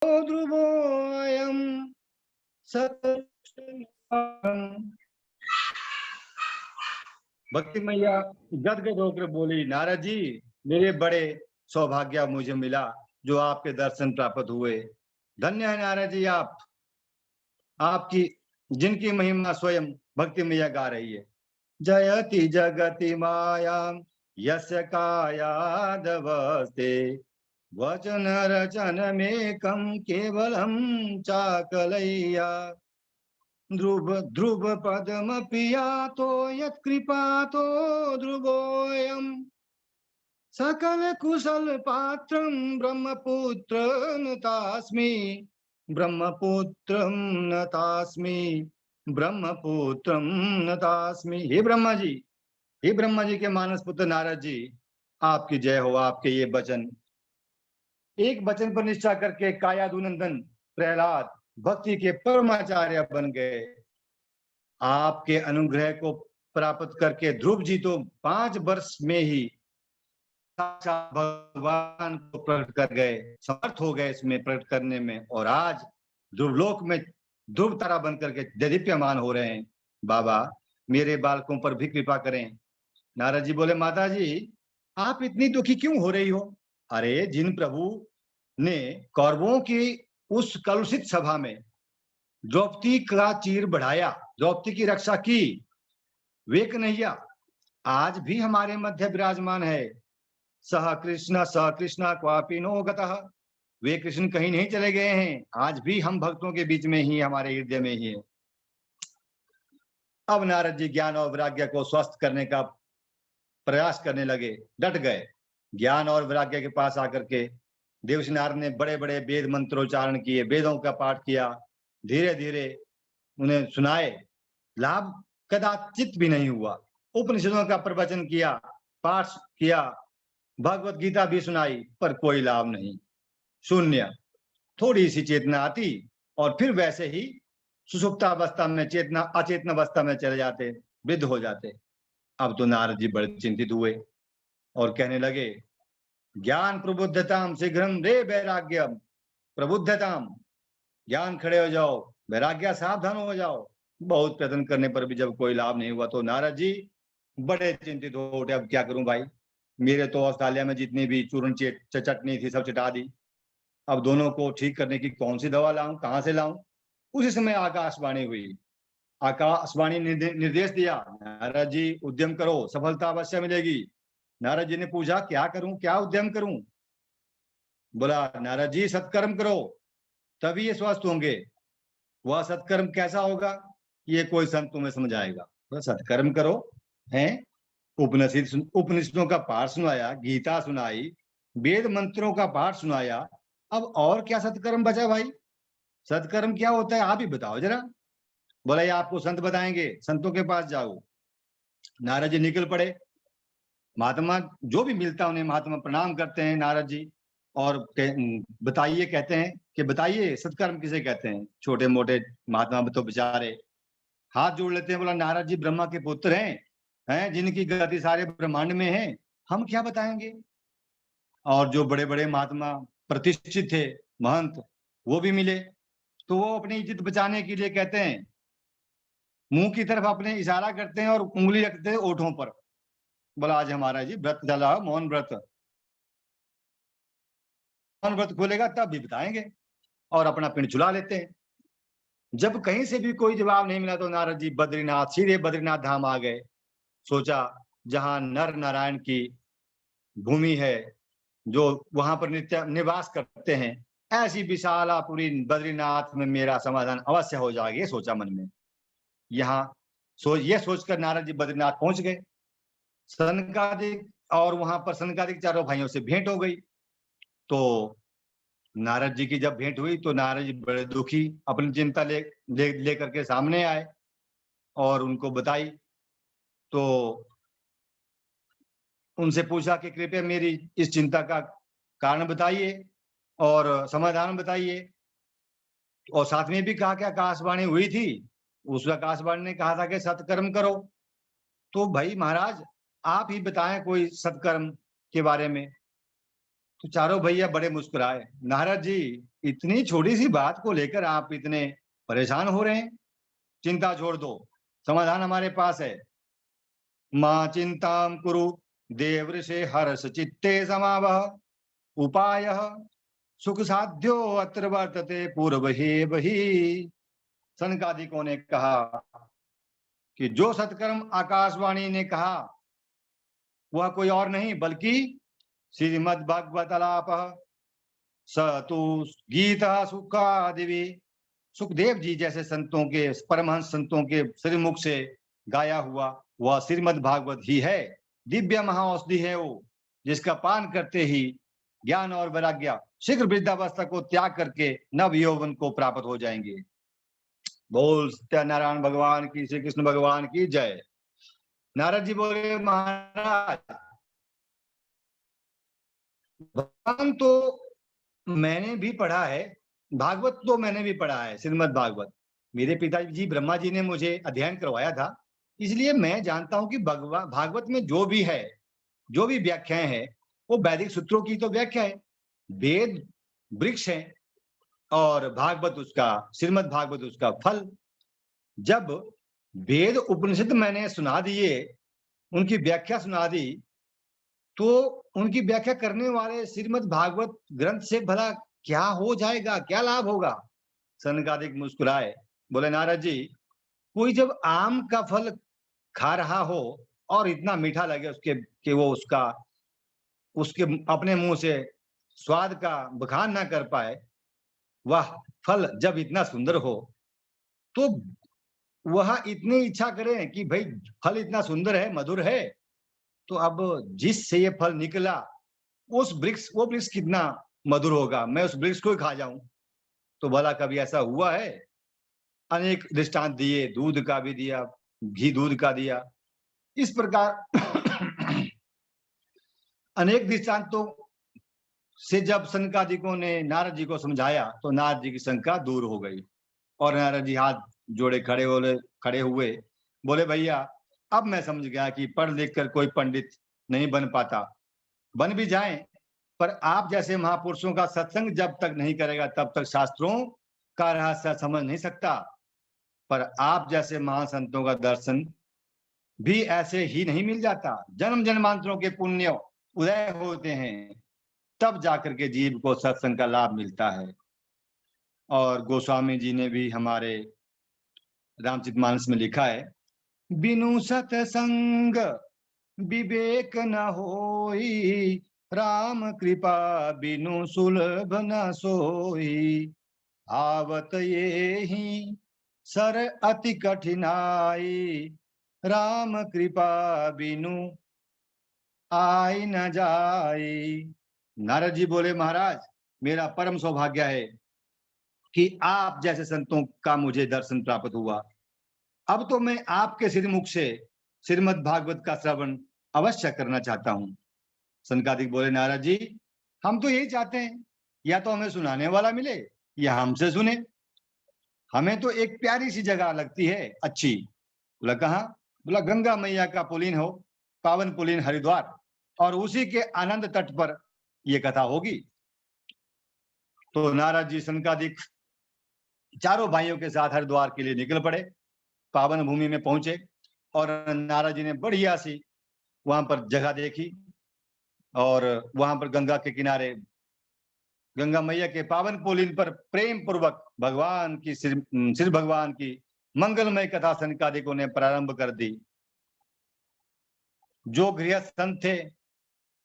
ध्रुवोऽयं भक्ति मैया गदगद होकर बोली, नारद जी मेरे बड़े सौभाग्य मुझे मिला जो आपके दर्शन प्राप्त हुए। धन्य है नारद जी आप, आपकी जिनकी महिमा स्वयं भक्ति मैया गा रही है। जयति जगति मायां यस्य कायादवस्ते वचन रचन मेकं केवलं चाकलय्या ध्रुव ध्रुव पदम पियातो यत्कृपातो ध्रुवोऽयं सकल कुशल पात्रं ब्रह्मपुत्र नतास्मि ब्रह्मपुत्रं नतास्मि ब्रह्मपुत्रं नतास्मि। हे ब्रह्मा जी, हे ब्रह्मा जी के मानस पुत्र नारद जी, आपकी जय हो। आपके ये वचन, एक वचन पर निष्ठा करके कायादुनंदन प्रहलाद भक्ति के परमाचार्य बन गए। आपके अनुग्रह को प्राप्त करके ध्रुव जी तो 5 वर्ष में ही साक्षात भगवान को प्रकट कर गए, समर्थ हो गए इसमें प्रकट करने में, और आज ध्रुवलोक में ध्रुव तारा बन करके देदीप्यमान हो रहे हैं। बाबा मेरे बालकों पर भी कृपा करें। नारद जी बोले, माता जी आप इतनी दुखी क्यों हो रही हो? अरे जिन प्रभु ने कौरवों की उस कलुषित सभा में द्रौपदी का चीर बढ़ाया, द्रौपदी की रक्षा की, वे कन्हैया आज भी हमारे मध्य विराजमान है। सह कृष्ण क्वापि नो गतः, वे कृष्ण कहीं नहीं चले गए हैं, आज भी हम भक्तों के बीच में ही, हमारे हृदय में ही है। अब नारद जी ज्ञान और वैराग्य को स्वस्थ करने का प्रयास करने लगे, डट गए। ज्ञान और वैराग्य के पास आकर के देवर्षि नारद ने बड़े बड़े वेद मंत्रोच्चारण किए, वेदों का पाठ किया, धीरे धीरे उन्हें सुनाए, लाभ कदाचित भी नहीं हुआ। उपनिषदों का प्रवचन किया, पाठ किया, भगवत गीता भी सुनाई, पर कोई लाभ नहीं, शून्य। थोड़ी सी चेतना आती और फिर वैसे ही सुषुप्तावस्था में चेतना अचेतन अवस्था में चले जाते, वृद्ध हो जाते। अब तो नारद जी बड़े चिंतित हुए और कहने लगे, ज्ञान प्रबुद्धताम शीघ्रम रे वैराग्यम प्रबुद्धताम, ज्ञान खड़े हो जाओ, वैराग्य सावधान हो जाओ। बहुत प्रयत्न करने पर भी जब कोई लाभ नहीं हुआ तो नारद जी बड़े चिंतित हो उठे, अब क्या करूं भाई, मेरे तो औषधालय में जितनी भी चूर्ण चटनी थी सब चिटा दी, अब दोनों को ठीक करने की कौन सी दवा लाऊं, कहां से लाऊं? उसी समय आकाशवाणी हुई। आकाशवाणी ने निर्देश दिया, नारद जी उद्यम करो, सफलता अवश्य मिलेगी। नारद जी ने पूछा, क्या करूं, क्या उद्यम करूं? बोला, नारद जी सत्कर्म करो तभी ये स्वस्थ होंगे। वह सत्कर्म कैसा होगा ये कोई संत तुम्हें समझाएगा। तो सत्कर्म करो, हैं? उपनिषदों का पाठ सुनाया, गीता सुनाई, वेद मंत्रों का पाठ सुनाया, अब और क्या सत्कर्म बचा भाई? सत्कर्म क्या होता है आप ही बताओ जरा। बोला, ये आपको संत बताएंगे, संतों के पास जाओ। नारद जी निकल पड़े। महात्मा जो भी मिलता उन्हें महात्मा प्रणाम करते हैं नारद जी, और बताइए, कहते हैं कि बताइए सत्कर्म किसे कहते हैं। छोटे मोटे महात्मा तो बेचारे हाथ जोड़ लेते हैं। बोला, नारद जी ब्रह्मा के पुत्र हैं जिनकी गति सारे ब्रह्मांड में है, हम क्या बताएंगे। और जो बड़े बड़े महात्मा प्रतिष्ठित थे, महंत, वो भी मिले, तो वो अपनी इज्जत बचाने के लिए कहते हैं, मुंह की तरफ अपने इशारा करते हैं और उंगली रखते हैं ओठों पर। बोला, आज हमारा जी व्रत चला, मौन व्रत, मौन व्रत खोलेगा तब भी बताएंगे, और अपना पिंड चुला लेते हैं। जब कहीं से भी कोई जवाब नहीं मिला तो नारद जी बद्रीनाथ, सीधे बद्रीनाथ धाम आ गए। सोचा जहां नर नारायण की भूमि है, जो वहां पर नित्य निवास करते हैं, ऐसी विशालापुरी बद्रीनाथ में मेरा समाधान अवश्य हो जाएगा, ये सोचा मन में। यहाँ ये सोचकर नारद जी बद्रीनाथ पहुंच गए। सनकादिक, और वहां पर सनकादिक चारों भाइयों से भेंट हो गई। तो नारद जी की जब भेंट हुई तो नारद जी बड़े दुखी, अपनी चिंता ले करके सामने आए और उनको बताई। तो उनसे पूछा कि कृपया मेरी इस चिंता का कारण बताइए और समाधान बताइए। और साथ में भी कहा कि आकाशवाणी हुई थी, उस आकाशवाणी ने कहा था कि सत्कर्म करो। तो भाई महाराज आप ही बताएं कोई सत्कर्म के बारे में। तो चारों भैया बड़े मुस्कुराए। नारद जी इतनी छोटी सी बात को लेकर आप इतने परेशान हो रहे हैं। चिंता छोड़ दो, समाधान हमारे पास है। मां चिंताम कुरु देवऋषे हर्ष चित्ते समावह उपायः सुख साध्यो अत्र वर्तते पूर्वहेव ही। सनकादिकों ने कहा कि जो सत्कर्म आकाशवाणी ने कहा वह कोई और नहीं बल्कि श्रीमद् भागवत आलापः स तु गीता सुखादिवी। सुखदेव जी जैसे संतों के, परमहंस संतों के श्रीमुख से गाया हुआ वह श्रीमद् भागवत ही है। दिव्य महाऔषधि है वो, जिसका पान करते ही ज्ञान और वैराग्य शीघ्र वृद्धावस्था को त्याग करके नव यौवन को प्राप्त हो जाएंगे। बोल सत्यनारायण भगवान की, श्री कृष्ण भगवान की जय। नारद जी बोले, महाराज भगवान तो मैंने भी पढ़ा है, भागवत तो मैंने भी पढ़ा है, श्रीमद् भागवत। मेरे पिताजी ब्रह्मा जी ने मुझे अध्ययन करवाया था, इसलिए मैं जानता हूं कि भागवत में जो भी है, जो भी व्याख्याएं हैं, वो वैदिक सूत्रों की तो व्याख्या है। वेद वृक्ष है और भागवत उसका, श्रीमद् भागवत उसका फल। जब वेद उपनिषद मैंने सुना दिए, उनकी व्याख्या सुना दी, तो उनकी व्याख्या करने वाले श्रीमद् भागवत ग्रंथ से भला क्या हो जाएगा, क्या लाभ होगा? सनकादिक मुस्कुराए, बोले, नारद जी, कोई जब आम का फल खा रहा हो और इतना मीठा लगे उसके कि वो उसके अपने मुंह से स्वाद का बखान ना कर पाए, वह फल जब इतना सुंदर हो तो वह इतनी इच्छा करे कि भाई फल इतना सुंदर है, मधुर है, तो अब जिससे ये फल निकला वो वृक्ष कितना मधुर होगा, मैं उस वृक्ष को ही खा जाऊं। तो भला कभी ऐसा हुआ है? अनेक दृष्टांत दिए, दूध का भी दिया, घी दूध का दिया, इस प्रकार अनेक दृष्टांतों से जब सनकादिकों ने नारद जी को समझाया तो नारद जी की शंका दूर हो गई और नारद जी हाथ जोड़े खड़े हुए, बोले, भैया अब मैं समझ गया कि पढ़ लिख कर कोई पंडित नहीं बन पाता, बन भी जाए पर आप जैसे महापुरुषों का सत्संग जब तक नहीं करेगा तब तक शास्त्रों का रहस्य समझ नहीं सकता। पर आप जैसे महासंतों का दर्शन भी ऐसे ही नहीं मिल जाता। जन्म जन्मांतरों के पुण्य उदय होते हैं, तब जाकर के जीव को सत्संग का लाभ मिलता है। और गोस्वामी जी ने भी हमारे रामचरितमानस में लिखा है, बिनु सत्संग विवेक न होई, राम कृपा बिनु सुलभ न सोई। आवत ये ही सर अति कठिनाई, राम कृपा बिनु आई न जाई। नारद जी बोले, महाराज मेरा परम सौभाग्य है कि आप जैसे संतों का मुझे दर्शन प्राप्त हुआ। अब तो मैं आपके श्रीमुख से श्रीमद् भागवत का श्रवण अवश्य करना चाहता हूं। सनकादिक बोले, नारद जी हम तो यही चाहते हैं, या तो हमें सुनाने वाला मिले या हमसे सुने। हमें तो एक प्यारी सी जगह लगती है अच्छी। बोला, कहाँ? बोला, गंगा मैया का पुलीन हो, पावन पुलीन हरिद्वार, और उसी के आनंद तट पर यह कथा होगी। तो नारद जी सनकादिक चारों भाइयों के साथ हरिद्वार के लिए निकल पड़े, पावन भूमि में पहुंचे और नारद जी ने बढ़िया सी वहां पर जगह देखी और वहां पर गंगा के किनारे गंगा मैया के पावन पुलिन पर प्रेम पूर्वक भगवान की श्री भगवान की मंगलमय कथा सनकादिकों ने प्रारंभ कर दी। जो गृहस्थ संत थे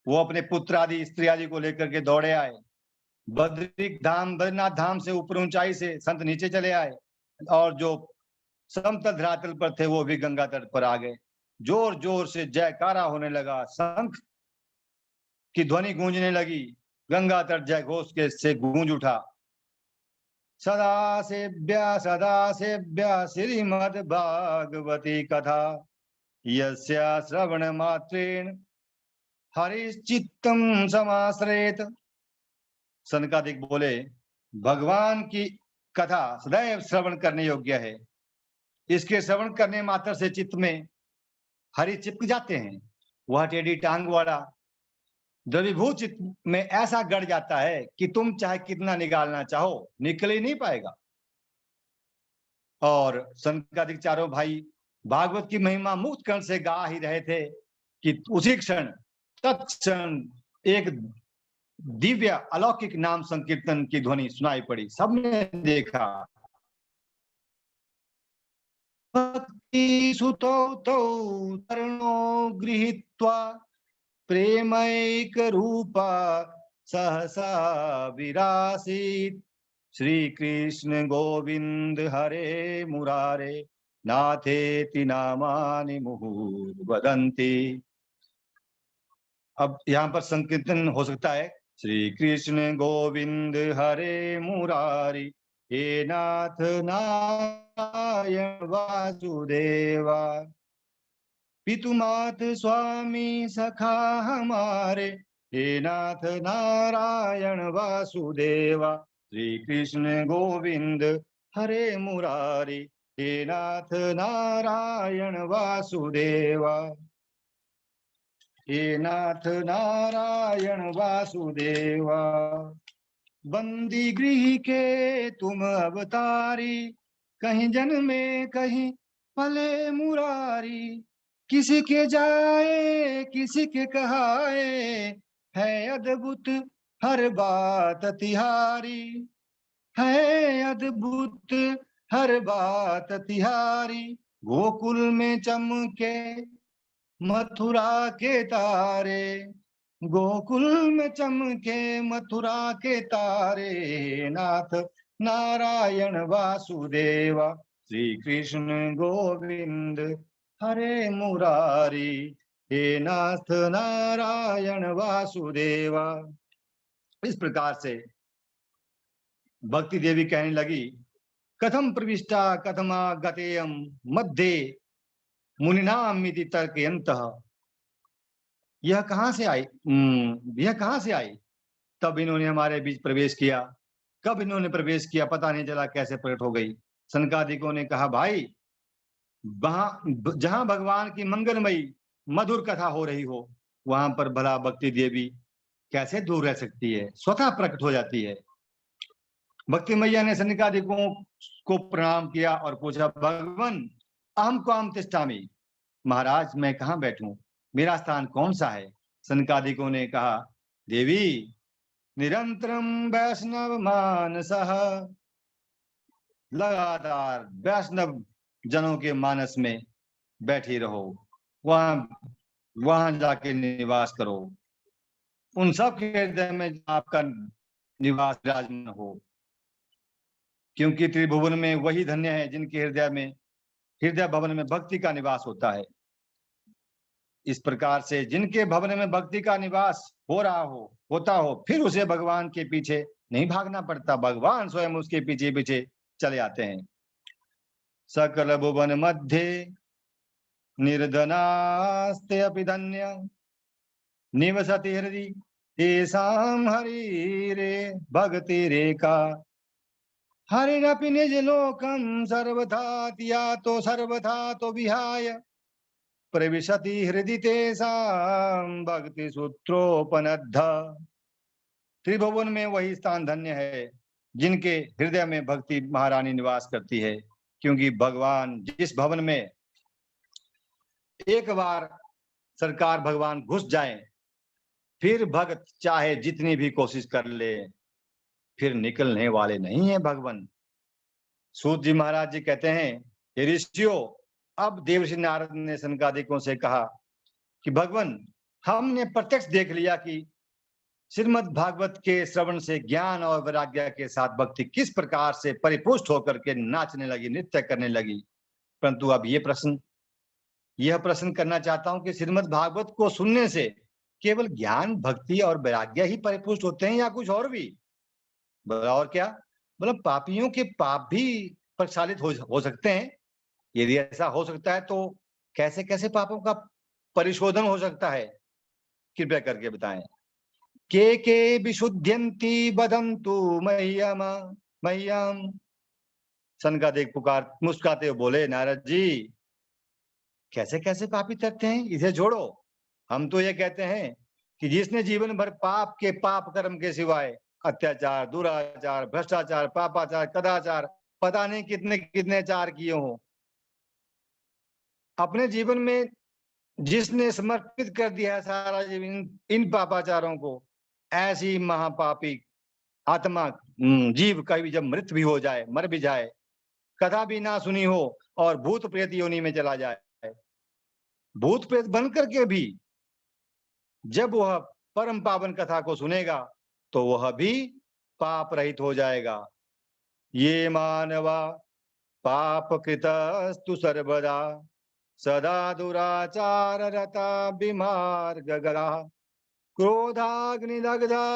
वो अपने पुत्र आदि स्त्री आदि को लेकर के दौड़े आए। बद्रीनाथ धाम से ऊपर ऊंचाई से संत नीचे चले आए और जो समतल धरातल पर थे वो भी गंगा तट पर आ गए। जोर जोर से जयकारा होने लगा, शंख की ध्वनि गूंजने लगी, गंगा तट जय घोष के से गूंज उठा। सदा सेव्या श्रीमद् भागवती कथा, यस्या श्रवण मात्रेण हरिश्चित्तम समाश्रयेत। सनकादिक बोले, भगवान की कथा सदैव श्रवण करने योग्य है। इसके श्रवण करने मात्र से चित्त में हरि चिपक जाते हैं। वह टेढ़ी टांग वाला द्रवीभूत चित्त में ऐसा गड़ जाता है कि तुम चाहे कितना निकालना चाहो निकल ही नहीं पाएगा। और सनकादिक चारों भाई भागवत की महिमा मुक्त कर्ण से गा ही रहे थे कि उसी क्षण तत्क्षण एक दिव्य अलौकिक नाम संकीर्तन की ध्वनि सुनाई पड़ी। सबने देखा, भक्ति सुतो तो तरुणो गृहीत्वा प्रेमैक रूपा सहसा विरासीत। श्री कृष्ण गोविंद हरे मुरारे नाथेति नामानि मुहुर्वदन्ति। अब यहाँ पर संकीर्तन हो सकता है, श्री कृष्ण गोविंद हरे मुरारी हे नाथ नारायण वासुदेवा, पितुमात स्वामी सखा हमारे हे नाथ नारायण वासुदेवा। श्री कृष्ण गोविंद हरे मुरारी हे नाथ नारायण वासुदेवा, हे नाथ नारायण वासुदेवा। बंदी गृह के तुम अवतारी, कहीं जन्मे कहीं पले मुरारी, किसी के जाए किसी के कहाए, है अद्भुत हर बात तिहारी, है अद्भुत हर बात तिहारी। गोकुल में चमके मथुरा के तारे, गोकुल में चमके मथुरा के तारे, नाथ नारायण वासुदेवा। श्री कृष्ण गोविंद हरे मुरारी हे नाथ नारायण वासुदेवा। इस प्रकार से भक्ति देवी कहने लगी, कथम प्रविष्टा कथमा गतेयम मध्ये मुनिनाम इति तर्कयन्तः। यह कहां से आई, यह कहां से आई? तब इन्होंने हमारे बीच प्रवेश किया। कब इन्होंने प्रवेश किया पता नहीं चला, कैसे प्रकट हो गई। सनकादिकों ने कहा, भाई जहां भगवान की मंगलमयी मधुर कथा हो रही हो, वहां पर भला भक्ति देवी कैसे दूर रह सकती है, स्वतः प्रकट हो जाती है। भक्ति मैया ने सनकादिकों को प्रणाम किया और पूछा, भगवान अहम क्वाम तिष्ठामि, महाराज मैं कहाँ बैठूं, मेरा स्थान कौन सा है? सनकादिकों ने कहा, देवी निरंतरम वैष्णव मानसः, लगातार वैष्णव जनों के मानस में बैठी रहो, वहां जाके निवास करो, उन सब के हृदय में आपका निवास विराजमान हो, क्योंकि त्रिभुवन में वही धन्य है जिनके हृदय भवन में भक्ति का निवास होता है। इस प्रकार से जिनके भवन में भक्ति का निवास होता हो, फिर उसे भगवान के पीछे नहीं भागना पड़ता, भगवान स्वयं उसके पीछे पीछे चले आते हैं। सकल भुवन मध्य निर्धनास्ते अपि धन्य, निवसति हृदि तेषां हरिरे भक्ति रेखा, हरिरपि निज लोकं सर्वथा तो विहाय, प्रविशति हृदि तेषां भक्ति सूत्रोपनद्ध। त्रिभुवन में वही स्थान धन्य है जिनके हृदय में भक्ति महारानी निवास करती है, क्योंकि भगवान जिस भवन में एक बार सरकार भगवान घुस जाए, फिर भक्त चाहे जितनी भी कोशिश कर ले, फिर निकलने वाले नहीं है भगवान। सूत जी महाराज जी कहते हैं, हे ऋषियों, अब देवर्षि नारद ने सनकादिकों से कहा कि भगवान हमने प्रत्यक्ष देख लिया कि श्रीमद् भागवत के श्रवण से ज्ञान और वैराग्य के साथ भक्ति किस प्रकार से परिपुष्ट होकर के नाचने लगी, नृत्य करने लगी। परंतु अब यह प्रश्न करना चाहता हूं कि श्रीमद् भागवत को सुनने से केवल ज्ञान भक्ति और वैराग्य ही परिपुष्ट होते हैं या कुछ और भी? बोला और क्या? मतलब पापियों के पाप भी प्रक्षालित हो सकते हैं? यदि ऐसा हो सकता है तो कैसे कैसे पापों का परिशोधन हो सकता है, कृपया करके बताएं। के विशुद्ध्यन्ति वदन्तु मह्यम। सनकादिक मुस्कुराते हुए बोले, नारद जी कैसे कैसे पापी तथ्य हैं, इसे जोड़ो। हम तो ये कहते हैं कि जिसने जीवन भर पाप कर्म के सिवाय अत्याचार, दुराचार, भ्रष्टाचार, पापाचार, कदाचार, पता नहीं कितने कितने चार किए हों, अपने जीवन में जिसने समर्पित कर दिया है सारा जीवन इन पापाचारों को, ऐसी महापापी आत्मा जीव कभी जब मृत भी हो जाए, मर भी जाए, कथा भी ना सुनी हो और भूत प्रेत योनि में चला जाए, भूत प्रेत बन करके भी जब वह परम पावन कथा को सुनेगा तो वह भी पाप रहित हो जाएगा। ये मानवा पाप कृतस्तु सर्वदा सदा दुराचार रता विमार्ग गरा क्रोधाग्निदग्धा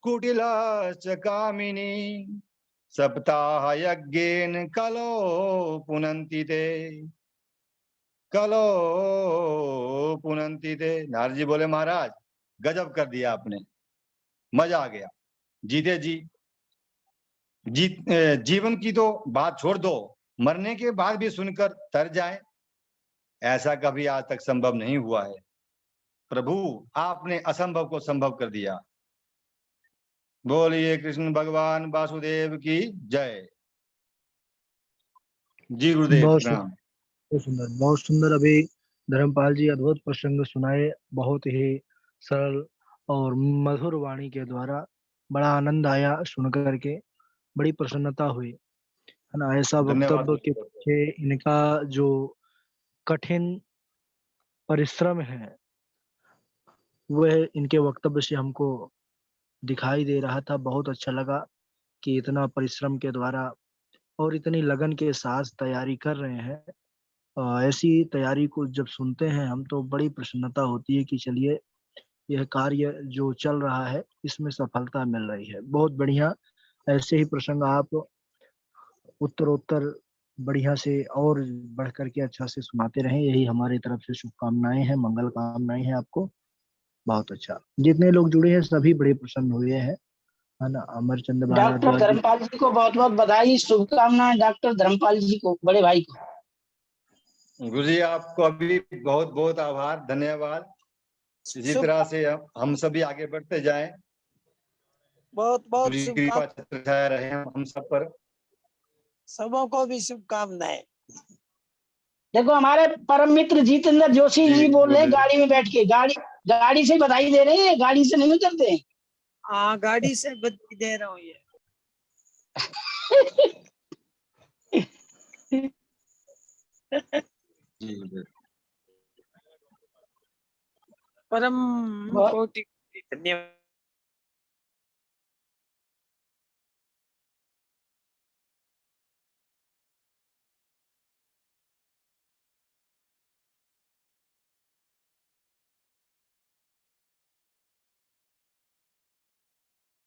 कुटिलश्च कामिनी सप्ताह यज्ञेन कलो पुनन्ति ते। नारद जी बोले महाराज गजब कर दिया आपने, मजा आ गया। जीते जी जीवन की तो बात छोड़ दो, मरने के बाद भी सुनकर तर जाए, ऐसा कभी आज तक संभव नहीं हुआ है। प्रभु आपने असंभव को संभव कर दिया। बोलिए कृष्ण भगवान वासुदेव की जय। जी गुरुदेव प्रणाम। बहुत सुंदर अभी धर्मपाल जी अद्भुत प्रसंग सुनाए, बहुत ही सरल और मधुर वाणी के द्वारा। बड़ा आनंद आया सुन करके, बड़ी प्रसन्नता हुई, है ना। ऐसा वक्तव्य के पीछे इनका जो कठिन परिश्रम है वह इनके वक्तव्य से हमको दिखाई दे रहा था। बहुत अच्छा लगा कि इतना परिश्रम के द्वारा और इतनी लगन के साथ तैयारी कर रहे हैं। ऐसी तैयारी को जब सुनते हैं हम तो बड़ी प्रसन्नता होती है कि चलिए यह कार्य जो चल रहा है इसमें सफलता मिल रही है। बहुत बढ़िया, ऐसे ही प्रसंग आप उत्तरोत्तर बढ़िया से और बढ़ करके अच्छा से सुनाते रहें, यही हमारी तरफ से शुभकामनाएं हैं, मंगल कामनाएं हैं आपको। बहुत अच्छा, जितने लोग जुड़े हैं सभी बड़े प्रसन्न हुए हैं, है ना। अमरचंद डॉक्टर धर्मपाल जी को बहुत बहुत बधाई, शुभकामनाएं डॉक्टर धर्मपाल जी को, बड़े भाई को। गुरु जी आपको अभी बहुत बहुत आभार, धन्यवाद। इसी तरह से हम सभी आगे बढ़ते जाएं। बहुत बहुत कृपा छाया रहे हम सब पर। सबों को भी शुभकामनाएं। देखो हमारे परम मित्र जितेंद्र जोशी जी बोल रहे हैं गाड़ी में बैठ के, गाड़ी से बधाई दे रहे हैं, गाड़ी से नहीं करते। हाँ गाड़ी से बधाई दे रहा हूँ ये। परम कोटि धन्यवाद।